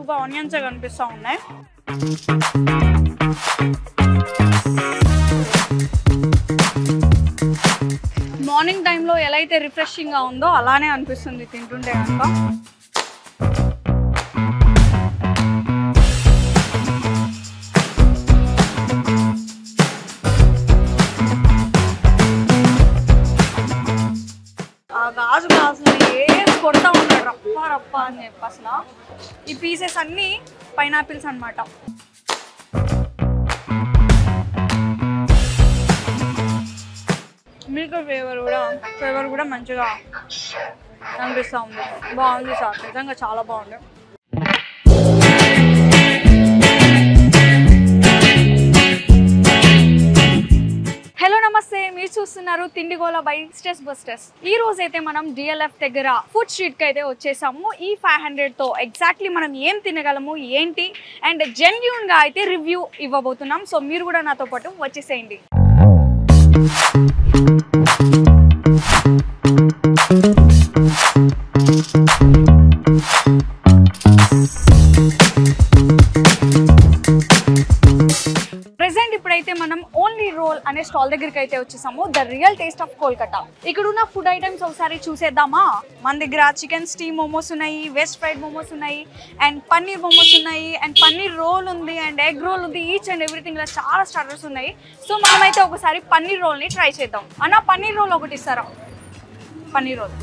ఎక్కువగా ఆనియన్స్ కనిపిస్తూ ఉన్నాయి. మార్నింగ్ టైంలో ఎలా అయితే రిఫ్రెషింగ్గా ఉందో అలానే అనిపిస్తుంది తింటుంటే కనుక. గాజు గ్లాసులు వేసి కొడతా ఉన్నాడు రప్ప రప్ప అని చెప్పి. అసలు ఈ పీసెస్ అన్నీ పైనాపిల్స్ అనమాట. మిల్క్ ఫ్లేవర్ కూడా మంచిగా అనిపిస్తూ ఉంది. బాగుంది సార్, నిజంగా చాలా బాగుంది. హలో నమస్తే, మీరు చూస్తున్నారు తిండిగోల బై స్ట్రెస్ బస్టర్స్. ఈ రోజు అయితే మనం డిఎల్ఎఫ్ దగ్గర ఫుడ్ స్ట్రీట్ కి అయితే వచ్చేసాము. ఈ 500 తో ఎగ్జాక్ట్లీ మనం ఏం తినగలము ఏంటి అండ్ జెన్యూన్ గా అయితే రివ్యూ ఇవ్వబోతున్నాం. సో మీరు కూడా నాతో పాటు వచ్చేసేయండి. ప్రెసెంట్ ఇప్పుడైతే మనం ఓన్లీ రోల్ అనే స్టాల్ దగ్గరికి అయితే వచ్చేసాము. The real taste of Kolkata. ఇక్కడ ఉన్న ఫుడ్ ఐటమ్స్ ఒకసారి చూసేద్దామా. మన దగ్గర చికెన్ స్టీమ్ మోమోస్ ఉన్నాయి, వెజ్ ఫ్రైడ్ మోమోస్ ఉన్నాయి, అండ్ పన్నీర్ మోమోస్ ఉన్నాయి, అండ్ పన్నీర్ రోల్ ఉంది, అండ్ ఎగ్ రోల్ ఉంది. ఈచ్ అండ్ ఎవ్రీథింగ్ ఇలా చాలా స్టార్టర్స్ ఉన్నాయి. సో మనమైతే ఒకసారి పన్నీర్ రోల్ని ట్రై చేద్దాం. అన్న పన్నీర్ రోల్ ఒకటి ఇస్తారా? పన్నీర్ రోల్.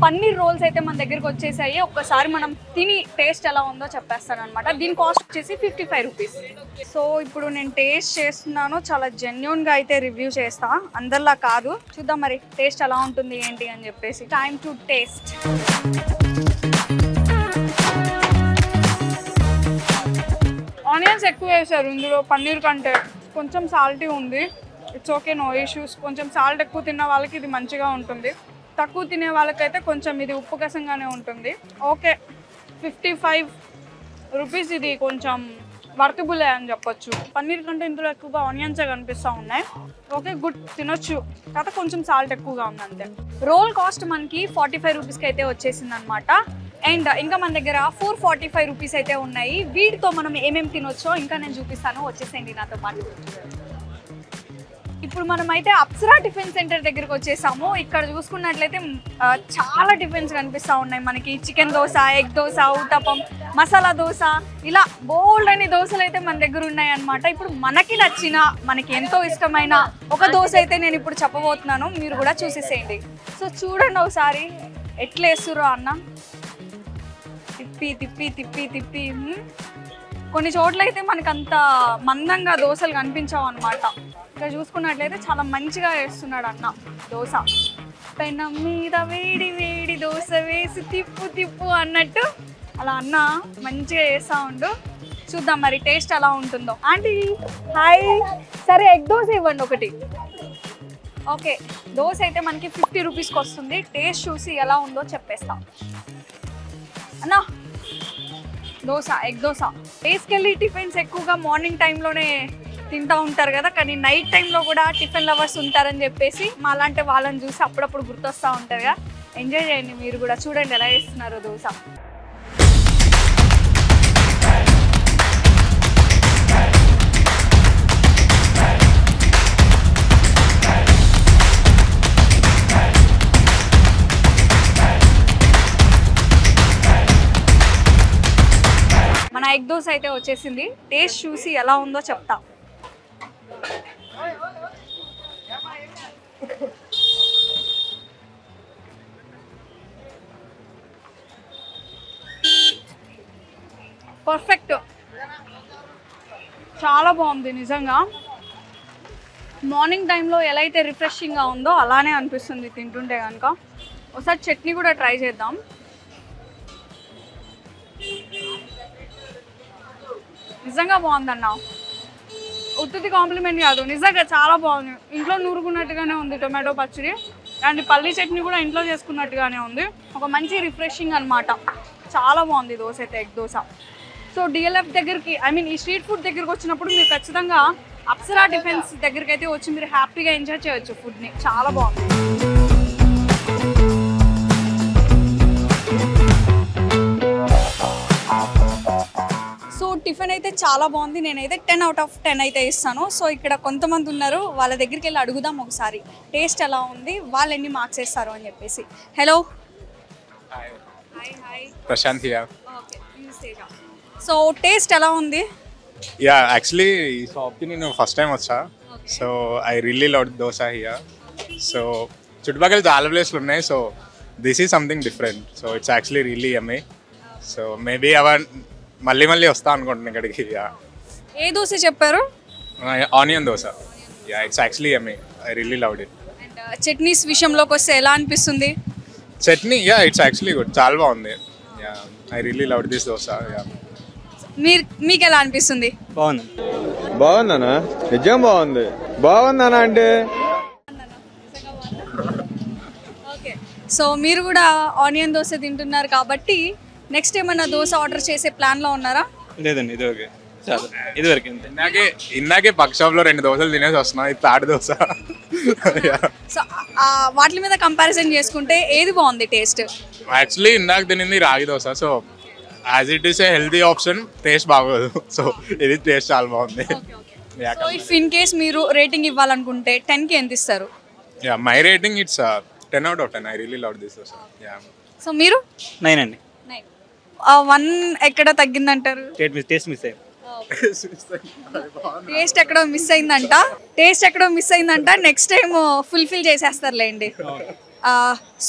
పన్నీర్ రోల్స్ అయితే మన దగ్గరకు వచ్చేసాయి. ఒక్కసారి మనం తిని టేస్ట్ ఎలా ఉందో చెప్పేస్తాను అనమాట. దీని కాస్ట్ వచ్చేసి 55 రూపీస్. సో ఇప్పుడు నేను టేస్ట్ చేస్తున్నాను. చాలా జెన్యూన్గా అయితే రివ్యూ చేస్తా, అందరిలా కాదు. చూద్దాం మరి టేస్ట్ ఎలా ఉంటుంది ఏంటి అని చెప్పేసి. Time to taste. ఆనియన్స్ ఎక్కువ వేసారు ఇందులో పన్నీర్ కంటే. కొంచెం సాల్టీ ఉంది. It's okay, no issues. కొంచెం సాల్ట్ ఎక్కువ తిన్న వాళ్ళకి ఇది మంచిగా ఉంటుంది. తక్కువ తినే వాళ్ళకైతే కొంచెం ఇది ఉప్పు కసంగానే ఉంటుంది. ఓకే, 55 రూపీస్ ఇది కొంచెం వర్తబులే అని చెప్పొచ్చు. పన్నీర్ కంటే ఇందులో ఎక్కువగా ఆనియన్సే కనిపిస్తూ ఉన్నాయి. ఓకే, గుడ్, తినొచ్చు. కాకపోతే కొంచెం సాల్ట్ ఎక్కువగా ఉంది అంతే. రోల్ కాస్ట్ మనకి 45 రూపీస్కి అయితే వచ్చేసింది అనమాట. అండ్ ఇంకా మన దగ్గర 445 రూపీస్ అయితే ఉన్నాయి. వీటితో మనం ఏమేమి తినొచ్చో ఇంకా నేను చూపిస్తాను, వచ్చేసేయండి నాతో పాటు. ఇప్పుడు మనం అయితే అప్సరా టిఫిన్ సెంటర్ దగ్గరికి వచ్చేసాము. ఇక్కడ చూసుకున్నట్లయితే చాలా టిఫిన్స్ కనిపిస్తూ ఉన్నాయి మనకి. చికెన్ దోశ, ఎగ్ దోశ, ఊతప్పం, మసాలా దోశ, ఇలా బోల్డ్ అని దోశలు అయితే మన దగ్గర ఉన్నాయి అన్నమాట. ఇప్పుడు మనకి నచ్చిన, మనకి ఎంతో ఇష్టమైన ఒక దోశ అయితే నేను ఇప్పుడు చెప్పబోతున్నాను, మీరు కూడా చూసేసేయండి. సో చూడండి ఒకసారి ఎట్లా వేస్తుర్రో అన్న. తిప్పి తిప్పి తిప్పి తిప్పి. కొన్ని చోట్ల అయితే మనకు అంత మందంగా దోశలు కనిపించవు అనమాట. ఇక్కడ చూసుకున్నట్లయితే చాలా మంచిగా వేస్తున్నాడు అన్న దోశ. పెనం మీద వేడి వేడి దోశ వేసి తిప్పు తిప్పు అన్నట్టు అలా అన్న మంచిగా వేస్తూ ఉండు. చూద్దాం మరి టేస్ట్ ఎలా ఉంటుందో. ఆంటీ హాయ్, సరే ఎగ్ దోశ ఇవ్వండి ఒకటి. ఓకే, దోశ అయితే మనకి 50 రూపీస్కి వస్తుంది. టేస్ట్ చూసి ఎలా ఉందో చెప్పేస్తాం అన్నా. దోశ, ఎగ్ దోశ. వేసుకెళ్ళి టిఫిన్స్ ఎక్కువగా మార్నింగ్ టైంలోనే తింటూ ఉంటారు కదా, కానీ నైట్ టైంలో కూడా టిఫిన్ లవర్స్ ఉంటారని చెప్పేసి మా లాంటి వాళ్ళని చూసి అప్పుడప్పుడు గుర్తొస్తూ ఉంటారు కదా. ఎంజాయ్ చేయండి మీరు కూడా, చూడండి ఎలా వేస్తున్నారో దోశ. మన ఎగ్ దోశ అయితే వచ్చేసింది. టేస్ట్ చూసి ఎలా ఉందో చెప్తా. పర్ఫెక్ట్, చాలా బాగుంది నిజంగా. మార్నింగ్ టైంలో ఎలా అయితే రిఫ్రెషింగ్గా ఉందో అలానే అనిపిస్తుంది తింటుంటే కనుక. ఒకసారి చట్నీ కూడా ట్రై చేద్దాం. నిజంగా బాగుందన్న. ఉత్తుది కాంప్లిమెంట్ కాదు, నిజంగా చాలా బాగుంది. ఇంట్లో నూరుకున్నట్టుగానే ఉంది టొమాటో పచ్చడి అండ్ పల్లి చట్నీ కూడా ఇంట్లో చేసుకున్నట్టుగానే ఉంది. ఒక మంచి రిఫ్రెషింగ్ అనమాట. చాలా బాగుంది దోశ అయితే, ఎగ్ దోశ. సో డిఎల్ఎఫ్ దగ్గరికి ఈ స్ట్రీట్ ఫుడ్ దగ్గరికి వచ్చినప్పుడు మీరు ఖచ్చితంగా అప్సరా డిఫెన్స్ దగ్గరికి అయితే వచ్చి మీరు హ్యాపీగా ఎంజాయ్ చేయొచ్చు ఫుడ్ని. చాలా బాగుంది. సో టిఫిన్ అయితే చాలా బాగుంది. నేనైతే 10/10 అయితే ఇస్తాను. సో ఇక్కడ కొంతమంది ఉన్నారు, వాళ్ళ దగ్గరికి వెళ్ళి అడుగుదాం ఒకసారి టేస్ట్ ఎలా ఉంది, వాళ్ళు ఎన్ని మార్క్స్ వేస్తారు అని చెప్పేసి. Hello. Prashant here. So taste ఎలా ఉంది? యా యాక్చువల్లీ ఈ షాప్కి నేను ఫస్ట్ టైం వచ్చా. So I really love dosa here. So చుట్టుపక్కల చాలా ప్లేస్లు ఉన్నాయి. So this is something different. So it's actually really yummy. So maybe మళ్ళీ వస్తా అనుకుంటున్నాను ఇక్కడికి. ఏ దోశ చెప్పారు? Onion dosa. Yeah it's actually yummy. I really loved it. And chutneys విషయంలోకి వస్తే ఎలా అనిపిస్తుంది? Chutney yeah it's actually good. చాలా బాగుంది. Yeah I really loved this dosa. Yeah మీకు ఎలా అనిపిస్తుంది? బాగుందనా? నిజం బాగుంది. బాగుందనా అంటే ఓకే. సో మీరు కూడా ఆనియన్ దోశ తింటున్నారు కాబట్టి నెక్స్ట్ ఏమన్నా దోశ ఆర్డర్ చేసే ప్లాన్లో ఉన్నారా? లేదండి, ఇది ఓకే, చాలు, ఇదివరకు ఇందాకే పక్క షాప్లో 2 దోశలు తినేసి వస్తున్నా. ఇది థర్డ్ దోశ. సో వాటి మీద కంపారిజన్ చేసుకుంటే ఏది బాగుంది టేస్ట్? యాక్చువల్లీ ఇందాక తినింది ragi dosa. So as it is a healthy option. Taste బాగోదు. సో ఇది టేస్ట్ చాలా బాగుంది. సో ఇఫ్ ఇన్ కేస్ మీరు రేటింగ్ ఇవ్వాలనుకుంటే 10కి ఎంత ఇస్తారు? Yeah my rating it's 10/10. I really love this dosa. Yeah. So మీరు? 9 అండి. 1 ఎక్కడ తగ్గిందంటారు? టేస్ట్ మిస్ అయ్యింది. టేస్ట్ ఎక్కడో మిస్ అయిందంట. నెక్స్ట్ టైం ఫుల్ఫిల్ చేసేస్తారులేండి.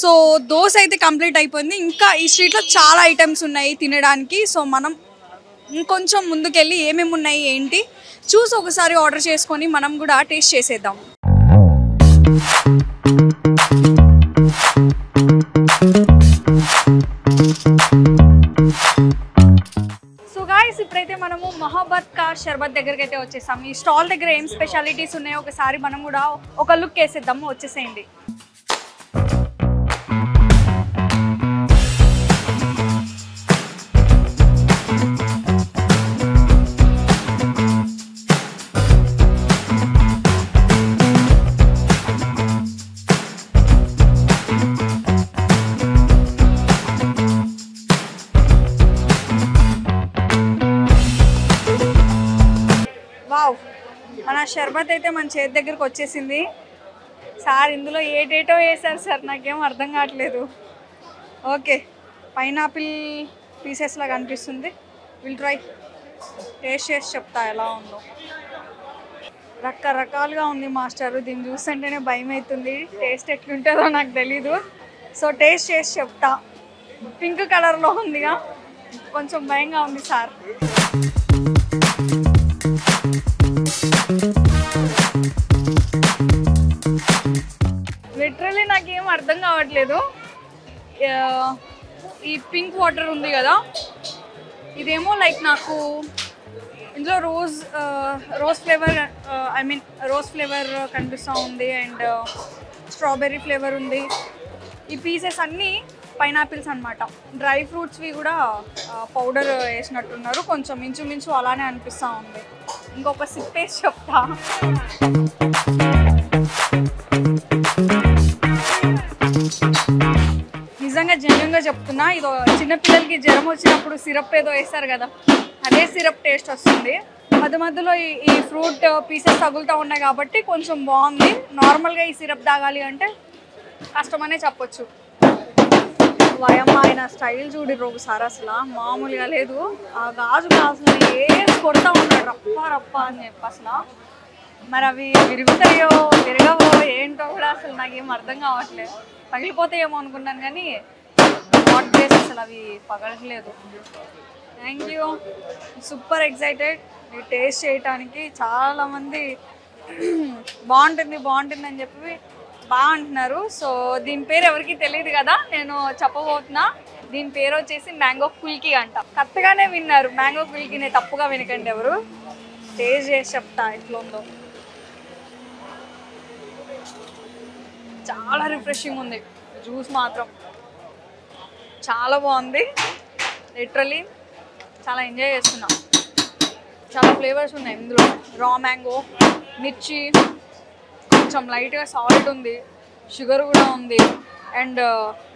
సో దోశ అయితే కంప్లీట్ అయిపోయింది. ఇంకా ఈ స్ట్రీట్లో చాలా ఐటమ్స్ ఉన్నాయి తినడానికి. సో మనం ఇంకొంచెం ముందుకెళ్ళి ఏమేమి ఉన్నాయి ఏంటి చూసి ఒకసారి ఆర్డర్ చేసుకొని మనం కూడా టేస్ట్ చేసేద్దాం. సో గాయ్స్ ఇప్పుడైతే మనము మొహబ్బత్ కా షర్బత్ దగ్గరికి అయితే వచ్చేసాం. ఈ స్టాల్ దగ్గర ఏం స్పెషాలిటీస్ ఉన్నాయో ఒకసారి మనం కూడా ఒక లుక్ వేసేద్దాము. వచ్చేసేయండి. మన షర్బత్ అయితే మన చేతి దగ్గరకు వచ్చేసింది. సార్ ఇందులో ఏటేటో వేసారు సార్, నాకేం అర్థం కావట్లేదు. ఓకే, పైనాపిల్ పీసెస్ లాగా అనిపిస్తుంది. విల్ ట్రై టేస్ట్ చేసి చెప్తా ఎలా ఉందో. రకరకాలుగా ఉంది మాస్టర్. దీన్ని చూస్తుంటేనే భయం అవుతుంది. టేస్ట్ ఎట్లుంటుందో నాకు తెలీదు. సో టేస్ట్ చేసి చెప్తా. పింక్ కలర్లో ఉందిగా, కొంచెం భయంగా ఉంది సార్. లిటరలీ నాకేం అర్థం కావట్లేదు. ఈ పింక్ వాటర్ ఉంది కదా, ఇదేమో లైక్ నాకు ఇందులో రోజ్ ఫ్లేవర్ కనిపిస్తూ ఉంది అండ్ స్ట్రాబెర్రీ ఫ్లేవర్ ఉంది. ఈ పీసెస్ అన్నీ పైనాపిల్స్ అనమాట. డ్రై ఫ్రూట్స్వి కూడా పౌడర్ వేసినట్టున్నారు. కొంచెం ఇంచుమించు అలానే అనిపిస్తూ ఉంది. ఇంకొక సిప్ వేసి చెప్తా. నిజంగా జెన్యూన్గా చెప్తున్నా, ఇదో చిన్నపిల్లలకి జ్వరం వచ్చినప్పుడు సిరప్ ఏదో వేస్తారు కదా, అదే సిరప్ టేస్ట్ వస్తుంది. మధ్యలో ఈ ఫ్రూట్ పీసెస్ తగులుతూ ఉన్నాయి కాబట్టి కొంచెం బాగుంది. నార్మల్గా ఈ సిరప్ తాగాలి అంటే కష్టమనే చెప్పొచ్చు. వయమ్మ ఆయన స్టైల్ చూడిర్రు ఒకసారి, అసలు మామూలుగా లేదు. ఆ గాజులు వేసి కొడతా ఉన్నాడు రప్ప అని చెప్పి. అసలు మరి అవి విరుగుతాయో విరగవో ఏంటో కూడా అసలు నాకేం అర్థం కావట్లేదు. పగిలిపోతాయేమో అనుకున్నాను కానీ నాట్ బేస్, అసలు అవి పగలట్లేదు. Thank you. సూపర్ ఎక్సైటెడ్ ఈ టేస్ట్ చేయటానికి. చాలామంది బాగుంటుంది అని చెప్పి బాగా అంటున్నారు. సో దీని పేరు ఎవరికి తెలియదు కదా, నేను చెప్పబోతున్నా. దీని పేరు వచ్చేసి మ్యాంగో కుల్కీ అంట. కరెక్ట్గానే విన్నారు, మ్యాంగో కుల్కీనే, తప్పుగా వినకండి ఎవరు. టేస్ట్ చేసి చెప్తా ఎట్లా ఉందో. చాలా రిఫ్రెషింగ్ ఉంది. జ్యూస్ మాత్రం చాలా బాగుంది. లిటరలీ చాలా ఎంజాయ్ చేస్తున్నా. చాలా ఫ్లేవర్స్ ఉన్నాయి ఇందులో. రా మ్యాంగో, మిర్చి, కొంచెం లైట్గా సాల్ట్ ఉంది, షుగర్ కూడా ఉంది, అండ్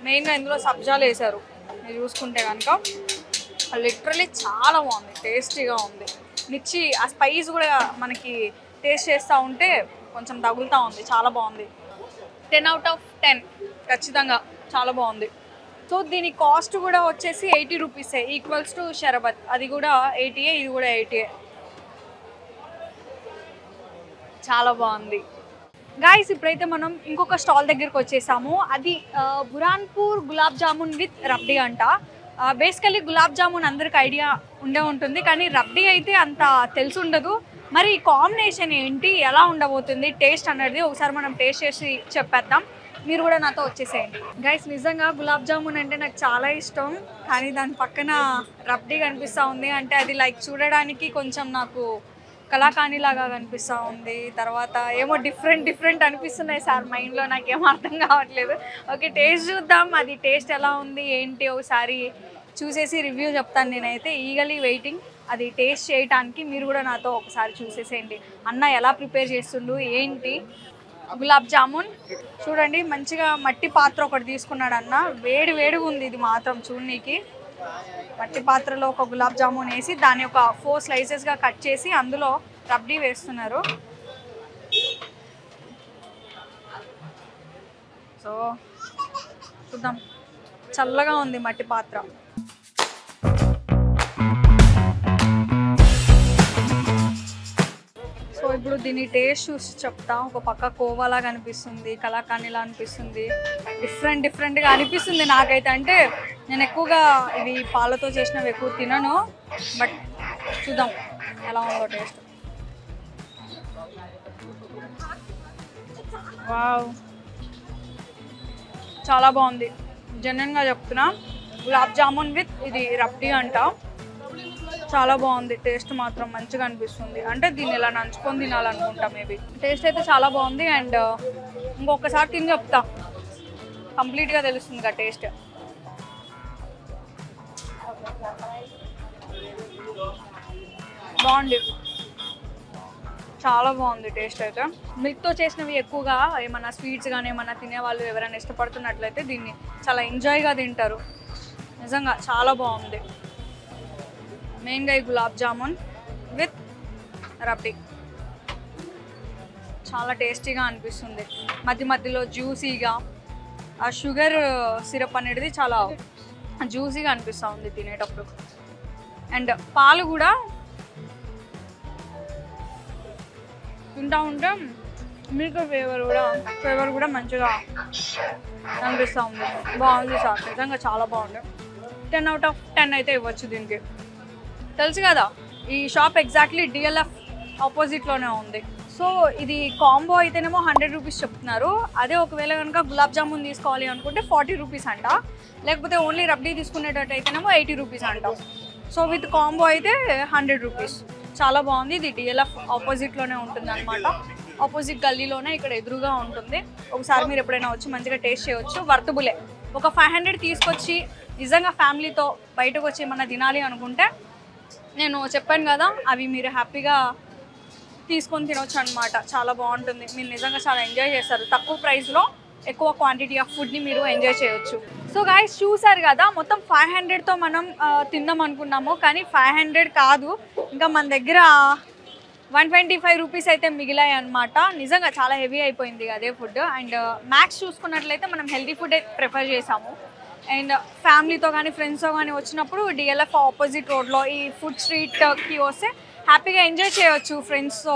మెయిన్గా ఇందులో సబ్జాలు వేశారు. మీరు చూసుకుంటే కనుక లిటరలీ చాలా బాగుంది, టేస్టీగా ఉంది. మిర్చి ఆ స్పైస్ కూడా మనకి టేస్ట్ చేస్తూ ఉంటే కొంచెం తగులుతూ ఉంది. చాలా బాగుంది. 10 out of 10 ఖచ్చితంగా చాలా బాగుంది. సో దీని కాస్ట్ కూడా వచ్చేసి 80 రూపీసే, ఈక్వల్స్ టు షరబత్. అది కూడా 80, ఇది కూడా 80. చాలా బాగుంది. గాయస్ ఇప్పుడైతే మనం ఇంకొక స్టాల్ దగ్గరికి వచ్చేసాము. అది బురాన్పూర్ గులాబ్ జామున్ విత్ రబ్డీ అంట. బేసికలీ గులాబ్ జామున్ అందరికి ఐడియా ఉండే ఉంటుంది, కానీ రబ్డీ అయితే అంత తెలిసి ఉండదు. మరి ఈ కాంబినేషన్ ఏంటి, ఎలా ఉండబోతుంది టేస్ట్ అనేది ఒకసారి మనం టేస్ట్ చేసి చెప్పేద్దాం. మీరు కూడా నాతో వచ్చేసేయండి. గైస్ నిజంగా గులాబ్ జామున్ అంటే నాకు చాలా ఇష్టం, కానీ దాని పక్కన రబ్డీ కనిపిస్తూ ఉంది. అంటే అది లైక్ చూడడానికి కొంచెం నాకు కళాకాని లాగా కనిపిస్తూ ఉంది. తర్వాత ఏమో డిఫరెంట్ అనిపిస్తున్నాయి సార్ మైండ్లో, నాకేమో అర్థం కావట్లేదు. ఓకే టేస్ట్ చూద్దాం, అది టేస్ట్ ఎలా ఉంది ఏంటి ఒకసారి చూసేసి రివ్యూ చెప్తాను. నేనైతే ఈగలీ వెయిటింగ్ అది టేస్ట్ చేయడానికి. మీరు కూడా నాతో ఒకసారి చూసేసేయండి. అన్న ఎలా ప్రిపేర్ చేస్తుండు ఏంటి. గులాబ్ జామున్ చూడండి, మంచిగా మట్టి పాత్ర ఒకటి తీసుకున్నాడు అన్న. వేడిగా ఉంది ఇది మాత్రం చూడనీకి. మట్టి పాత్రలో ఒక గులాబ్ జామున్ వేసి దాన్ని ఒక 4 స్లైసెస్గా కట్ చేసి అందులో రబ్డీ వేస్తున్నారు. సో చూద్దాం. చల్లగా ఉంది మట్టి పాత్ర. సో ఇప్పుడు దీని టేస్ట్ చూసి చెప్తా. ఒక పక్క కోవాలాగా అనిపిస్తుంది, కలాకానిలా అనిపిస్తుంది, డిఫరెంట్గా అనిపిస్తుంది నాకైతే. అంటే నేను ఎక్కువగా ఇవి పాలతో చేసినవి ఎక్కువ తినను, బట్ చూద్దాం ఎలా ఉందో టేస్ట్. వావ్ చాలా బాగుంది, జెన్యున్గా చెప్తున్నా. గులాబ్ జామున్ విత్ ఇది రబ్డీ అంట. చాలా బాగుంది, టేస్ట్ మాత్రం మంచిగా అనిపిస్తుంది. అంటే దీన్ని ఇలా నంచుకొని తినాలనుకుంటా మేబీ. టేస్ట్ అయితే చాలా బాగుంది. అండ్ ఇంకొకసారి తిని చెప్తా, కంప్లీట్గా తెలుస్తుంది కదా టేస్ట్. బాగుంది, చాలా బాగుంది టేస్ట్ అయితే. మిల్క్తో చేసినవి ఎక్కువగా ఏమన్నా స్వీట్స్ కానీ ఏమన్నా తినేవాళ్ళు ఎవరైనా ఇష్టపడుతున్నట్లయితే దీన్ని చాలా ఎంజాయ్గా తింటారు. నిజంగా చాలా బాగుంది. మెయిన్గా ఈ గులాబ్ జామున్ విత్ రబ్డీ చాలా టేస్టీగా అనిపిస్తుంది. మధ్యలో జ్యూసీగా ఆ షుగర్ సిరప్ అనేది చాలా జ్యూసీగా అనిపిస్తూ ఉంది తినేటప్పుడు. అండ్ పాలు కూడా తింటా ఉంటే మిల్క్ ఫ్లేవర్ కూడా మంచిగా అనిపిస్తూ ఉంది. బాగుంది సార్, నిజంగా చాలా బాగుంది. 10 out of 10 అయితే ఇవ్వచ్చు దీనికి. తెలుసు కదా ఈ షాప్ ఎగ్జాక్ట్లీ డిఎల్ఎఫ్ ఆపోజిట్లోనే ఉంది. సో ఇది కాంబో అయితేనేమో 100 రూపీస్ చెప్తున్నారు. అదే ఒకవేళ కనుక గులాబ్ జామున్ తీసుకోవాలి అనుకుంటే 40 రూపీస్ అంట. లేకపోతే ఓన్లీ రబ్డీ తీసుకునేటట్టు అయితేనేమో 80 రూపీస్ అంట. సో విత్ కాంబో అయితే 100 రూపీస్. చాలా బాగుంది. ఇది డిఎల్ఎఫ్ ఆపోజిట్లోనే ఉంటుంది అనమాట. ఆపోజిట్ గల్లీలోనే ఇక్కడ ఎదురుగా ఉంటుంది. ఒకసారి మీరు ఎప్పుడైనా వచ్చి మంచిగా టేస్ట్ చేయవచ్చు. వర్తబులే. ఒక 500 తీసుకొచ్చి నిజంగా ఫ్యామిలీతో బయటకు వచ్చి ఏమన్నా తినాలి అనుకుంటే నేను చెప్పాను కదా, అవి మీరు హ్యాపీగా తీసుకొని తినవచ్చు అనమాట. చాలా బాగుంటుంది. మీరు నిజంగా చాలా ఎంజాయ్ చేస్తారు. తక్కువ ప్రైస్లో ఎక్కువ క్వాంటిటీ ఆఫ్ ఫుడ్ని మీరు ఎంజాయ్ చేయొచ్చు. సో గాయస్ చూసారు కదా, మొత్తం 500తో మనం తిందాం అనుకున్నాము, కానీ 500 కాదు, ఇంకా మన దగ్గర 125 రూపీస్ అయితే మిగిలాయి అనమాట. నిజంగా చాలా హెవీ అయిపోయింది అదే ఫుడ్. అండ్ మ్యాక్స్ చూసుకున్నట్లయితే మనం హెల్తీ ఫుడ్ ప్రిఫర్ చేసాము. అండ్ ఫ్యామిలీతో కానీ ఫ్రెండ్స్తో కానీ వచ్చినప్పుడు డిఎల్ఎఫ్ ఆపోజిట్ రోడ్లో ఈ ఫుడ్ స్ట్రీట్కి వస్తే హ్యాపీగా ఎంజాయ్ చేయొచ్చు ఫ్రెండ్స్తో.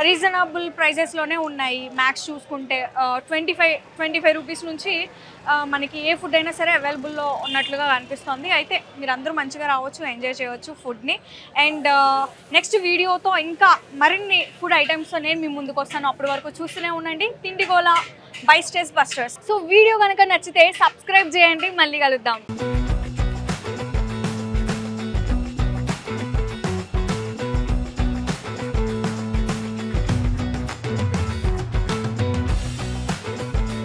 రీజనబుల్ ప్రైజెస్లోనే ఉన్నాయి. మ్యాక్స్ చూసుకుంటే 25 రూపీస్ నుంచి మనకి ఏ ఫుడ్ అయినా సరే అవైలబుల్లో ఉన్నట్లుగా అనిపిస్తుంది. అయితే మీరు అందరూ మంచిగా రావచ్చు, ఎంజాయ్ చేయవచ్చు ఫుడ్ని. అండ్ నెక్స్ట్ వీడియోతో ఇంకా మరిన్ని ఫుడ్ ఐటమ్స్తో నేను మీ ముందుకు వస్తాను. అప్పటి వరకు చూస్తూనే ఉండండి Tindigola by stays busters. So video కనుక నచ్చితే సబ్స్క్రైబ్ చేయండి. మళ్ళీ కలుద్దాం.